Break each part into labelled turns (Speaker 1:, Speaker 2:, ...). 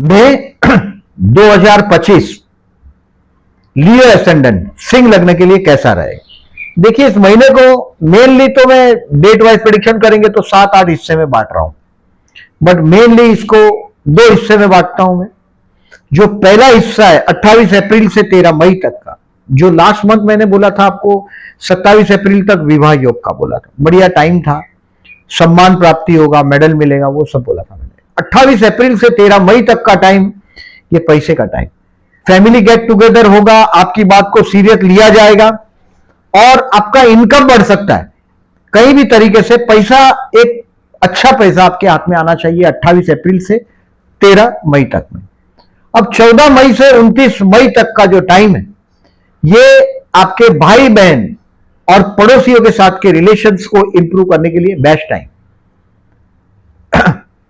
Speaker 1: मई 2025 लियो ascendant Singh लग्न के लिए कैसा रहेगा। देखिए इस महीने को मेनली तो मैं डेट वाइज प्रेडिक्शन करेंगे तो 7-8 हिस्से में बांट रहा हूं, बट मेनली इसको 2 हिस्से में बांटता हूं मैं। जो पहला हिस्सा है 28 अप्रैल से 13 मई तक का, जो लास्ट मंथ मैंने बोला था आपको 27 अप्रैल तक विवाह योग का बोला था, बढ़िया टाइम था, सम्मान प्राप्ति होगा, मेडल मिलेगा, वो सब बोला था मैंने। 28 अप्रैल से 13 मई तक का टाइम ये पैसे का टाइम, फैमिली गेट टुगेदर होगा, आपकी बात को सीरियस लिया जाएगा और आपका इनकम बढ़ सकता है कहीं भी तरीके से। पैसा एक अच्छा पैसा आपके हाथ में आना चाहिए 28 अप्रैल से 13 मई तक में। अब 14 मई से 29 मई तक का जो टाइम है ये आपके भाई बहन और पड़ोसियों के साथ के रिलेशंस को इंप्रूव करने के लिए बेस्ट टाइम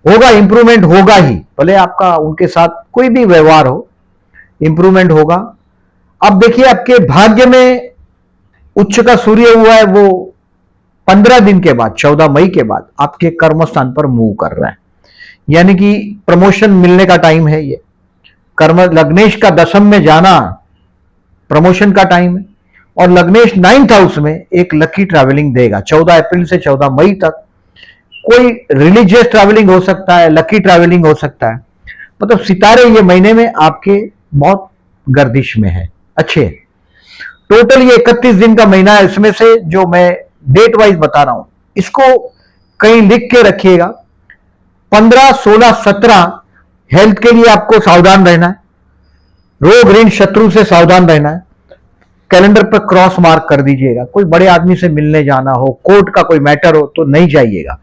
Speaker 1: होगा। इंप्रूवमेंट होगा ही, भले आपका उनके साथ कोई भी व्यवहार हो, इंप्रूवमेंट होगा। अब देखिए आपके भाग्य में उच्च का सूर्य हुआ है, वो 15 दिन के बाद 14 मई के बाद आपके कर्म स्थान पर मूव कर रहा है, यानी कि प्रमोशन मिलने का टाइम है। ये कर्म लग्नेश का दशम में जाना प्रमोशन का टाइम है और लग्नेश 9th हाउस में एक लकी ट्रैवलिंग देगा 14 अप्रैल से 14 मई तक। कोई रिलीजियस ट्रैवलिंग हो सकता है, लकी ट्रैवलिंग हो सकता है, मतलब सितारे ये महीने में आपके बहुत गर्दिश में है, अच्छे। टोटल ये 31 दिन का महीना है, इसमें से जो मैं डेट वाइज बता रहा हूं इसको कहीं लिख के रखिएगा। 15, 16, 17 हेल्थ के लिए आपको सावधान रहना है, रोग ऋण शत्रु से सावधान रहना है। कैलेंडर पर क्रॉस मार्क कर दीजिएगा। कोई बड़े आदमी से मिलने जाना हो, कोर्ट का कोई मैटर हो तो नहीं जाइएगा,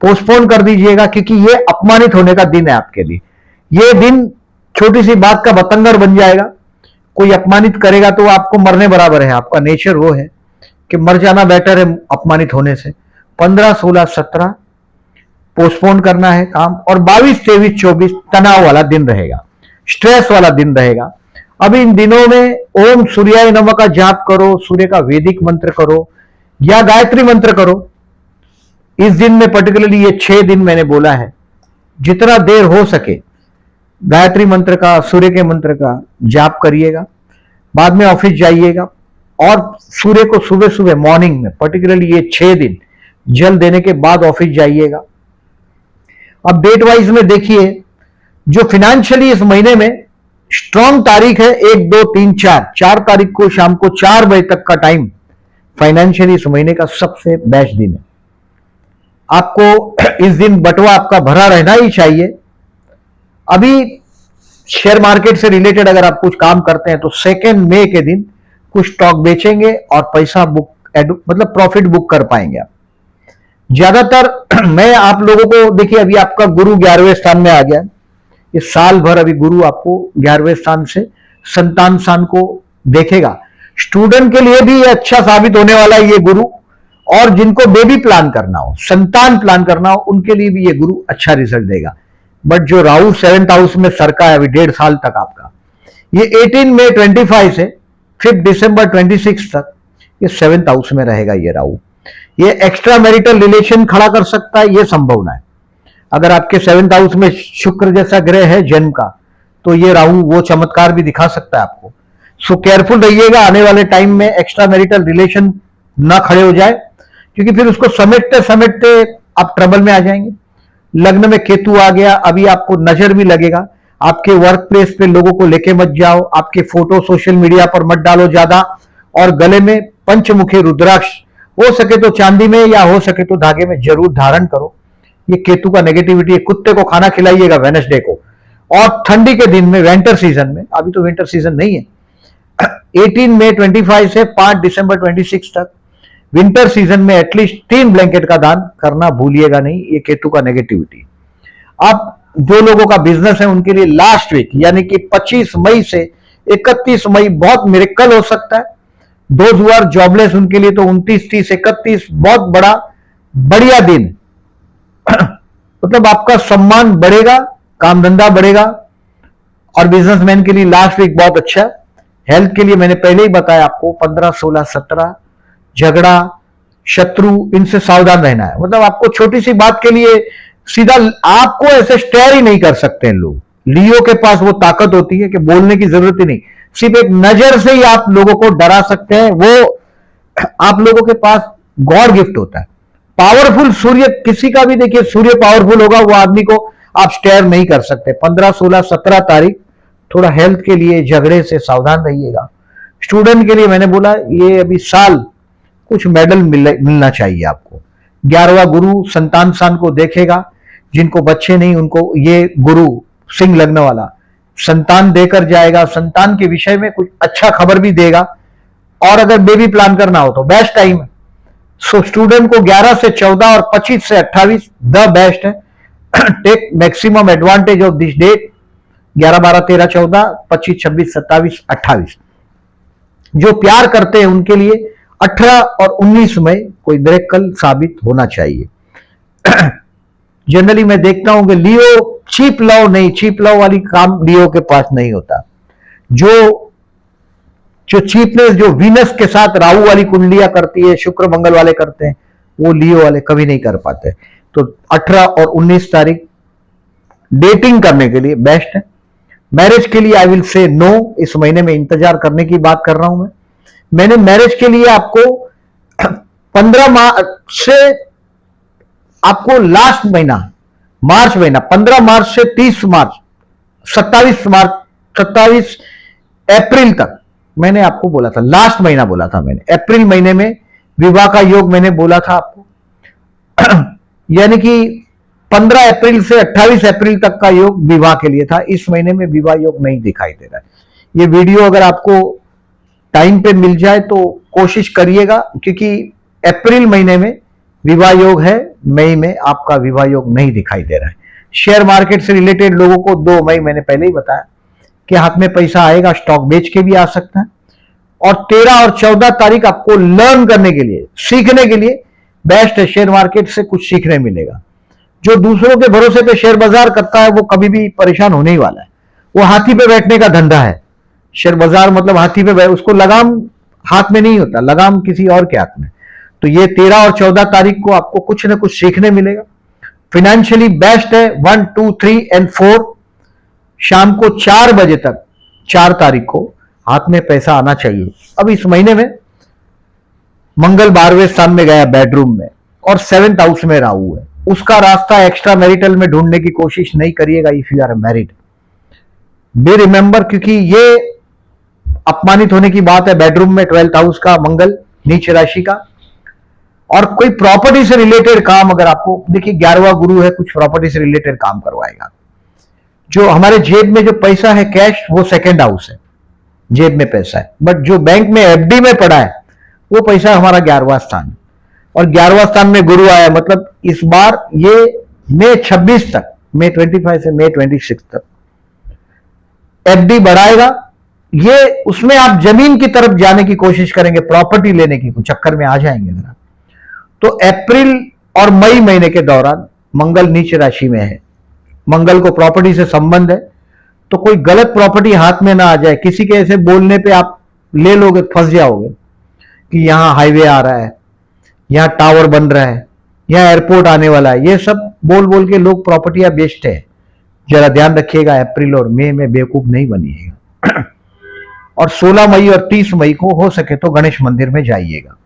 Speaker 1: पोस्टपोन कर दीजिएगा, क्योंकि ये अपमानित होने का दिन है आपके लिए। ये दिन छोटी सी बात का बतंगर बन जाएगा। कोई अपमानित करेगा तो आपको मरने बराबर है, आपका नेचर वो है कि मर जाना बेटर है अपमानित होने से। 15, 16, 17 पोस्टपोन करना है काम, और 22, 23, 24 तनाव वाला दिन रहेगा, स्ट्रेस वाला दिन रहेगा। अब इन दिनों में ओम सूर्याय नमः का जाप करो, सूर्य का वैदिक मंत्र करो या गायत्री मंत्र करो। इस दिन में पर्टिकुलरली ये 6 दिन मैंने बोला है, जितना देर हो सके गायत्री मंत्र का, सूर्य के मंत्र का जाप करिएगा। बाद में ऑफिस जाइएगा और सूर्य को सुबह सुबह मॉर्निंग में पर्टिकुलरली ये 6 दिन जल देने के बाद ऑफिस जाइएगा। अब डेट वाइज में देखिए, जो फिनेंशियली इस महीने में स्ट्रॉन्ग तारीख है 1, 2, 3, 4 तारीख को शाम को 4 बजे तक का टाइम फाइनेंशियली इस महीने का सबसे बेस्ट दिन है। आपको इस दिन बटवा आपका भरा रहना ही चाहिए। अभी शेयर मार्केट से रिलेटेड अगर आप कुछ काम करते हैं तो 2 मई के दिन कुछ स्टॉक बेचेंगे और पैसा बुक मतलब प्रॉफिट बुक कर पाएंगे आप। ज्यादातर मैं आप लोगों को देखिए, अभी आपका गुरु 11वें स्थान में आ गया, इस साल भर अभी गुरु आपको 11वें स्थान से संतान स्थान को देखेगा। स्टूडेंट के लिए भी ये अच्छा साबित होने वाला है ये गुरु, और जिनको बेबी प्लान करना हो, संतान प्लान करना हो, उनके लिए भी ये गुरु अच्छा रिजल्ट देगा। बट जो राहु 7th हाउस में सरका है अभी 1.5 साल तक आपका, ये 18 मई 25 से 5 दिसंबर 26 तक ये 7th हाउस में रहेगा ये राहु। ये एक्स्ट्रा मैरिटल रिलेशन खड़ा कर सकता है, ये संभावना है। अगर आपके 7th हाउस में शुक्र जैसा ग्रह है जन्म का, तो ये राहु वो चमत्कार भी दिखा सकता है आपको। सो केयरफुल रहिएगा आने वाले टाइम में एक्स्ट्रा मैरिटल रिलेशन ना खड़े हो जाए, क्योंकि फिर उसको समेटते समेटते आप ट्रबल में आ जाएंगे। लग्न में केतु आ गया, अभी आपको नजर भी लगेगा। आपके वर्क प्लेस पे लोगों को लेके मत जाओ, आपके फोटो सोशल मीडिया पर मत डालो ज्यादा, और गले में पंचमुखी रुद्राक्ष हो सके तो चांदी में या हो सके तो धागे में जरूर धारण करो। ये केतु का नेगेटिविटी है। कुत्ते को खाना खिलाइएगा वेडनेसडे को। और ठंडी के दिन में, विंटर सीजन में, अभी तो विंटर सीजन नहीं है, 18 मई 25 से 5 दिसंबर 26 तक विंटर सीजन में एटलीस्ट 3 ब्लैंकेट का दान करना भूलिएगा नहीं, ये केतु का नेगेटिविटी। अब जो लोगों का बिजनेस है उनके लिए लास्ट वीक यानी कि 25 मई से 31 मई बहुत मिरेकल हो सकता है। दोज हु आर जॉबलेस उनके लिए तो 29, 30, 31 बहुत बड़ा बढ़िया दिन मतलब आपका सम्मान बढ़ेगा, काम धंधा बढ़ेगा, और बिजनेसमैन के लिए लास्ट वीक बहुत अच्छा। हेल्थ के लिए मैंने पहले ही बताया आपको 15, 16, 17 झगड़ा शत्रु इनसे सावधान रहना है। मतलब आपको छोटी सी बात के लिए सीधा आपको ऐसे स्टेयर ही नहीं कर सकते हैं लोग, लियो के पास वो ताकत होती है कि बोलने की जरूरत ही नहीं, सिर्फ एक नजर से ही आप लोगों को डरा सकते हैं। वो आप लोगों के पास गॉड गिफ्ट होता है। पावरफुल सूर्य, किसी का भी देखिए सूर्य पावरफुल होगा, वो आदमी को आप स्टेयर नहीं कर सकते। 15, 16, 17 तारीख थोड़ा हेल्थ के लिए झगड़े से सावधान रहिएगा। स्टूडेंट के लिए मैंने बोला ये अभी साल कुछ मेडल मिलना चाहिए आपको। 11वां गुरु संतान स्थान को देखेगा, जिनको बच्चे नहीं उनको ये गुरु सिंह लग्न वाला संतान देकर जाएगा, संतान के विषय में कुछ अच्छा खबर भी देगा। और अगर बेबी प्लान करना हो तो बेस्ट टाइम है। सो स्टूडेंट को 11 से 14 और 25 से 28 द बेस्ट है। Take maximum advantage of this date. 11, 12, 13, 14, 25, 26, 27, 28। जो प्यार करते हैं उनके लिए 18 और 19 में कोई मिरेकल साबित होना चाहिए। जनरली मैं देखता हूं कि लियो चीप लव नहीं, चीप लव वाली काम लियो के पास नहीं होता। जो चीपनेस जो वीनस के साथ राहु वाली कुंडलियां करती है, शुक्र मंगल वाले करते हैं, वो लियो वाले कभी नहीं कर पाते। तो 18 और 19 तारीख डेटिंग करने के लिए बेस्ट है। मैरिज के लिए आई विल से नो, इस महीने में इंतजार करने की बात कर रहा हूं मैंने मैरिज के लिए आपको 15 मार्च से आपको लास्ट महीना मार्च महीना 15 मार्च से 30 मार्च 27 अप्रैल तक मैंने आपको बोला था, लास्ट महीना बोला था मैंने। अप्रैल महीने में विवाह का योग मैंने बोला था आपको। यानी कि 15 अप्रैल से 28 अप्रैल तक का योग विवाह के लिए था। इस महीने में विवाह योग नहीं दिखाई दे रहा है। ये वीडियो अगर आपको टाइम पे मिल जाए तो कोशिश करिएगा, क्योंकि अप्रैल महीने में विवाह योग है, मई में आपका विवाह योग नहीं दिखाई दे रहा है। शेयर मार्केट से रिलेटेड लोगों को 2 मई मैंने पहले ही बताया कि हाथ में पैसा आएगा, स्टॉक बेच के भी आ सकता है। और 13 और 14 तारीख आपको लर्न करने के लिए, सीखने के लिए बेस्ट है। शेयर मार्केट से कुछ सीखने मिलेगा। जो दूसरों के भरोसे पे शेयर बाजार करता है वो कभी भी परेशान होने ही वाला है। वो हाथी पे बैठने का धंधा है। शेयर बाजार मतलब हाथी पे उसको लगाम हाथ में नहीं होता, लगाम किसी और के हाथ में। तो ये 13 और 14 तारीख को आपको कुछ ना कुछ सीखने मिलेगा। फाइनेंशियली बेस्ट है 1, 2, 3 और 4। शाम को 4 बजे तक 4 तारीख को हाथ में पैसा आना चाहिए। अब इस महीने में मंगल 12वें स्थान में गया बेडरूम में और 7th हाउस में राहु है। उसका रास्ता एक्स्ट्रा मैरिटल में ढूंढने की कोशिश नहीं करिएगा if you are married. Be remember, क्योंकि ये अपमानित होने की बात है। बेडरूम में 12th हाउस का मंगल नीच राशि का। और कोई प्रॉपर्टी से रिलेटेड काम अगर आपको, देखिए 11वां गुरु है, कुछ प्रॉपर्टी से रिलेटेड काम करवाएगा। जो हमारे जेब में जो पैसा है कैश, वो 2nd हाउस है, जेब में पैसा है। बट जो बैंक में एफडी में पड़ा है वो पैसा हमारा 11वां स्थान। और 11वां स्थान में गुरु आया, मतलब इस बार ये मई 26 तक, मई 25 से मई 26 तक एफडी बढ़ाएगा। ये उसमें आप जमीन की तरफ जाने की कोशिश करेंगे, प्रॉपर्टी लेने की चक्कर में आ जाएंगे जरा। तो अप्रैल और मई महीने के दौरान मंगल नीच राशि में है, मंगल को प्रॉपर्टी से संबंध है। तो कोई गलत प्रॉपर्टी हाथ में ना आ जाए। किसी के ऐसे बोलने पे आप ले लोगे, फंस जाओगे कि यहां हाईवे आ रहा है, यहां टावर बन रहा है, यहां एयरपोर्ट आने वाला है। ये सब बोल बोल के लोग प्रॉपर्टियां बेचते हैं। जरा ध्यान रखिएगा, अप्रैल और मई में बेवकूफ नहीं बनिएगा। और 16 मई और 30 मई को हो सके तो गणेश मंदिर में जाइएगा।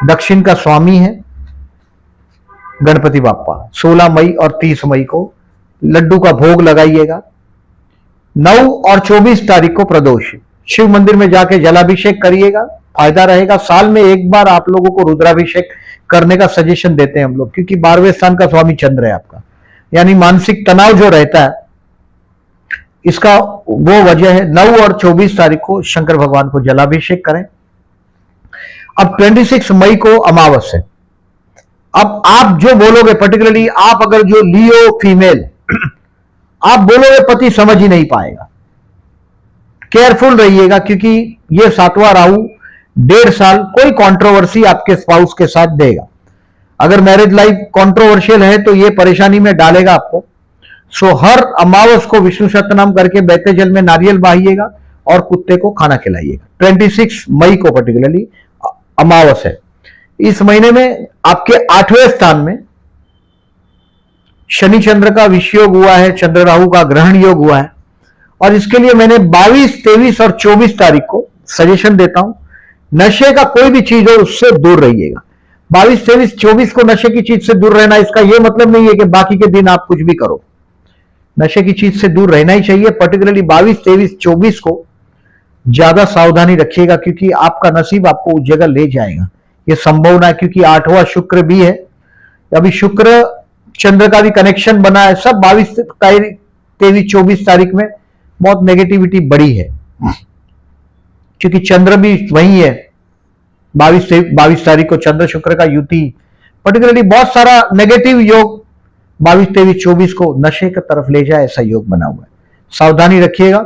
Speaker 1: दक्षिण का स्वामी है गणपति बाप्पा। 16 मई और 30 मई को लड्डू का भोग लगाइएगा। 9 और 24 तारीख को प्रदोष, शिव मंदिर में जाके जलाभिषेक करिएगा, फायदा रहेगा। साल में एक बार आप लोगों को रुद्राभिषेक करने का सजेशन देते हैं हम लोग, क्योंकि 12वें स्थान का स्वामी चंद्र है आपका। यानी मानसिक तनाव जो रहता है, इसका वो वजह है। 9 और 24 तारीख को शंकर भगवान को जलाभिषेक करें। अब 26 मई को अमावस है। अब आप जो बोलोगे, पर्टिकुलरली आप अगर जो लियो फीमेल, आप बोलोगे पति समझ ही नहीं पाएगा। केयरफुल रहिएगा, क्योंकि ये 7वां राहु 1.5 साल कोई कंट्रोवर्सी आपके स्पाउस के साथ देगा। अगर मैरिज लाइफ कंट्रोवर्शियल है तो ये परेशानी में डालेगा आपको। सो हर अमावस को विष्णु सतनाम करके बहते जल में नारियल बहाइएगा और कुत्ते को खाना खिलाइएगा। 26 मई को पर्टिकुलरली अमावस है। इस महीने में आपके 8वें स्थान में शनि चंद्र का विषयोग हुआ है, चंद्र राहु का ग्रहण योग हुआ है। और इसके लिए मैंने 22, 23 और 24 तारीख को सजेशन देता हूं, नशे का कोई भी चीज हो उससे दूर रहिएगा। 22, 23, 24 को नशे की चीज से दूर रहना, इसका यह मतलब नहीं है कि बाकी के दिन आप कुछ भी करो, नशे की चीज से दूर रहना ही चाहिए। पर्टिकुलरली 22, 23, 24 को ज्यादा सावधानी रखिएगा, क्योंकि आपका नसीब आपको उस जगह ले जाएगा, यह संभावना है। क्योंकि 8वां शुक्र भी है, अभी शुक्र चंद्र का भी कनेक्शन बना है। सब 22, 23, 24 तारीख में बहुत नेगेटिविटी बढ़ी है, क्योंकि चंद्र भी वही है। 22 तारीख को चंद्र शुक्र का युति, पर्टिकुलरली बहुत सारा नेगेटिव योग 22, 23, 24 को नशे की तरफ ले जाए, ऐसा योग बना हुआ है। सावधानी रखिएगा।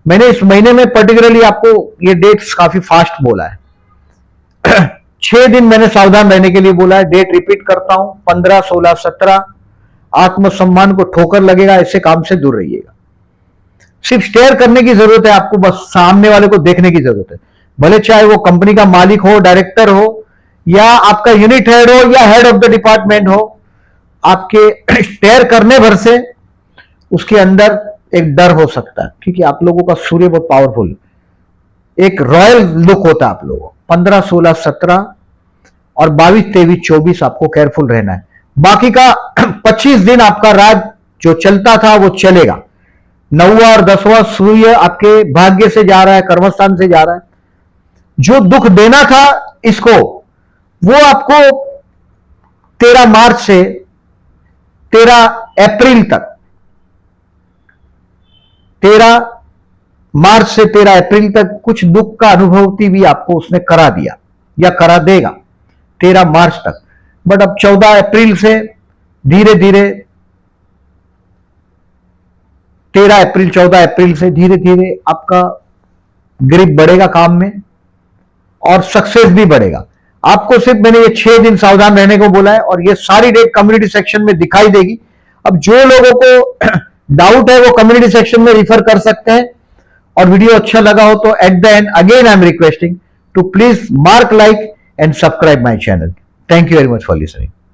Speaker 1: मैंने इस महीने में पर्टिकुलरली आपको ये डेट्स काफी फास्ट बोला है। 6 दिन मैंने सावधान रहने के लिए बोला है। डेट रिपीट करता हूं, 15, 16, 17। आत्मसम्मान को ठोकर लगेगा, ऐसे काम से दूर रहिएगा। सिर्फ स्टेयर करने की जरूरत है आपको, बस सामने वाले को देखने की जरूरत है। भले चाहे वो कंपनी का मालिक हो, डायरेक्टर हो, या आपका यूनिट हेड हो, या हेड ऑफ द डिपार्टमेंट हो, आपके स्टेयर करने भर से उसके अंदर एक डर हो सकता है, क्योंकि आप लोगों का सूर्य बहुत पावरफुल, एक रॉयल लुक होता है आप लोगों। 15, 16, 17 और 22, 23, 24 आपको केयरफुल रहना है। बाकी का 25 दिन आपका राज जो चलता था वो चलेगा। 9वां और 10वां सूर्य आपके भाग्य से जा रहा है, कर्मस्थान से जा रहा है। जो दुख देना था इसको, वो आपको 13 मार्च से 13 अप्रैल तक, 13 मार्च से 13 अप्रैल तक कुछ दुख का अनुभूति भी आपको उसने करा दिया या करा देगा 13 मार्च तक। बट अब 14 अप्रैल से धीरे धीरे 13 अप्रैल 14 अप्रैल से धीरे धीरे आपका ग्रिप बढ़ेगा काम में, और सक्सेस भी बढ़ेगा। आपको सिर्फ मैंने ये 6 दिन सावधान रहने को बोला है, और ये सारी डेट कम्युनिटी सेक्शन में दिखाई देगी। अब जो लोगों को डाउट है वो कम्युनिटी सेक्शन में रिफर कर सकते हैं। और वीडियो अच्छा लगा हो तो at the end again I am requesting to please mark, like and subscribe my channel. Thank you very much for listening.